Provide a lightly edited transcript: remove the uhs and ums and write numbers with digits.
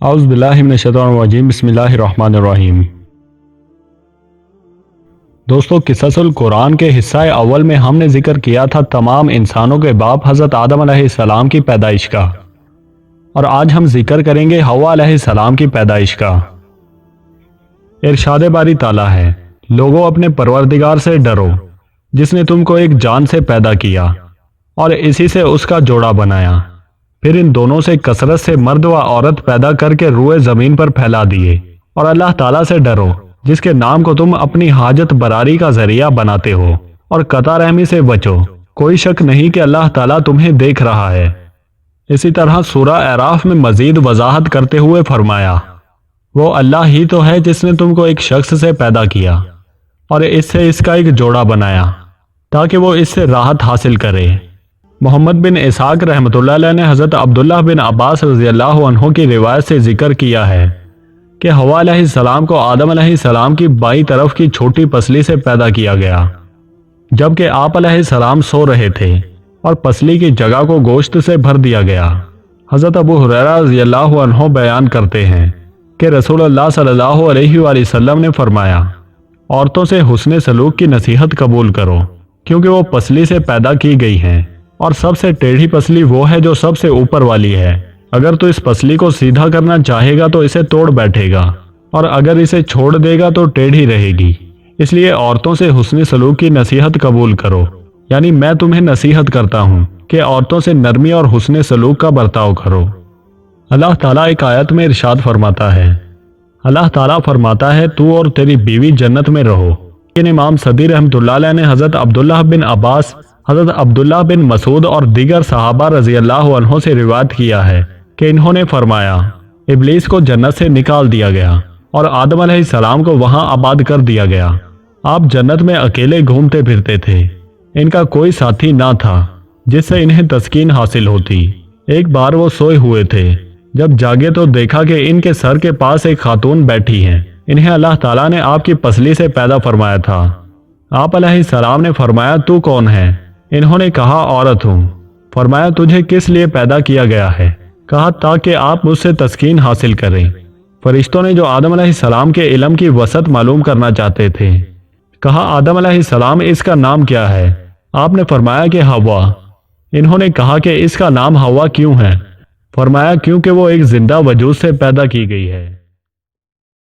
اعوذ باللہ من الشیطان الرجیم، بسم اللہ الرحمن الرحیم۔ دوستو، قصص القرآن کے حصہ اول میں ہم نے ذکر کیا تھا تمام انسانوں کے باپ حضرت آدم علیہ السلام کی پیدائش کا، اور آج ہم ذکر کریں گے حوا علیہ السلام کی پیدائش کا۔ ارشاد باری تعالیٰ ہے، لوگوں اپنے پروردگار سے ڈرو جس نے تم کو ایک جان سے پیدا کیا اور اسی سے اس کا جوڑا بنایا، پھر ان دونوں سے کثرت سے مرد و عورت پیدا کر کے روئے زمین پر پھیلا دیے، اور اللہ تعالیٰ سے ڈرو جس کے نام کو تم اپنی حاجت براری کا ذریعہ بناتے ہو، اور قطع رحمی سے بچو، کوئی شک نہیں کہ اللہ تعالیٰ تمہیں دیکھ رہا ہے۔ اسی طرح سورہ اعراف میں مزید وضاحت کرتے ہوئے فرمایا، وہ اللہ ہی تو ہے جس نے تم کو ایک شخص سے پیدا کیا اور اس سے اس کا ایک جوڑا بنایا تاکہ وہ اس سے راحت حاصل کرے۔ محمد بن اسحاق رحمۃ اللہ علیہ نے حضرت عبداللہ بن عباس رضی اللہ عنہ کی روایت سے ذکر کیا ہے کہ حوا علیہ السلام کو آدم علیہ السلام کی بائیں طرف کی چھوٹی پسلی سے پیدا کیا گیا، جبکہ آپ علیہ السلام سو رہے تھے اور پسلی کی جگہ کو گوشت سے بھر دیا گیا۔ حضرت ابو ہریرہ رضی اللہ عنہ بیان کرتے ہیں کہ رسول اللہ صلی اللہ علیہ وآلہ وسلم نے فرمایا، عورتوں سے حسن سلوک کی نصیحت قبول کرو کیونکہ وہ پسلی سے پیدا کی گئی ہیں، اور سب سے ٹیڑھی پسلی وہ ہے جو سب سے اوپر والی ہے۔ اگر تو اس پسلی کو سیدھا کرنا چاہے گا تو اسے توڑ بیٹھے گا، اور اگر اسے چھوڑ دے گا تو ٹیڑھی رہے گی۔ اس لیے عورتوں سے حسن سلوک کی نصیحت قبول کرو، یعنی میں تمہیں نصیحت کرتا ہوں کہ عورتوں سے نرمی اور حسن سلوک کا برتاؤ کرو۔ اللہ تعالیٰ ایک آیت میں ارشاد فرماتا ہے، اللہ تعالیٰ فرماتا ہے تو اور تیری بیوی جنت میں رہو۔ لیکن امام صدی رحمۃ اللہ علیہ نے حضرت عبداللہ بن عباس، حضرت عبداللہ بن مسعود اور دیگر صحابہ رضی اللہ عنہ سے روایت کیا ہے کہ انہوں نے فرمایا، ابلیس کو جنت سے نکال دیا گیا اور آدم علیہ السلام کو وہاں آباد کر دیا گیا۔ آپ جنت میں اکیلے گھومتے پھرتے تھے، ان کا کوئی ساتھی نہ تھا جس سے انہیں تسکین حاصل ہوتی۔ ایک بار وہ سوئے ہوئے تھے، جب جاگے تو دیکھا کہ ان کے سر کے پاس ایک خاتون بیٹھی ہیں۔ انہیں اللہ تعالیٰ نے آپ کی پسلی سے پیدا فرمایا تھا۔ آپ علیہ السلام نے فرمایا، تو کون ہے؟ انہوں نے کہا، عورت ہوں۔ فرمایا، تجھے کس لیے پیدا کیا گیا ہے؟ کہا، تاکہ آپ مجھ سے تسکین حاصل کریں۔ فرشتوں نے جو آدم علیہ السلام کے علم کی وسعت معلوم کرنا چاہتے تھے، کہا، آدم علیہ السلام اس کا نام کیا ہے؟ آپ نے فرمایا کہ حوا۔ انہوں نے کہا کہ اس کا نام حوا کیوں ہے؟ فرمایا، کیونکہ وہ ایک زندہ وجود سے پیدا کی گئی ہے۔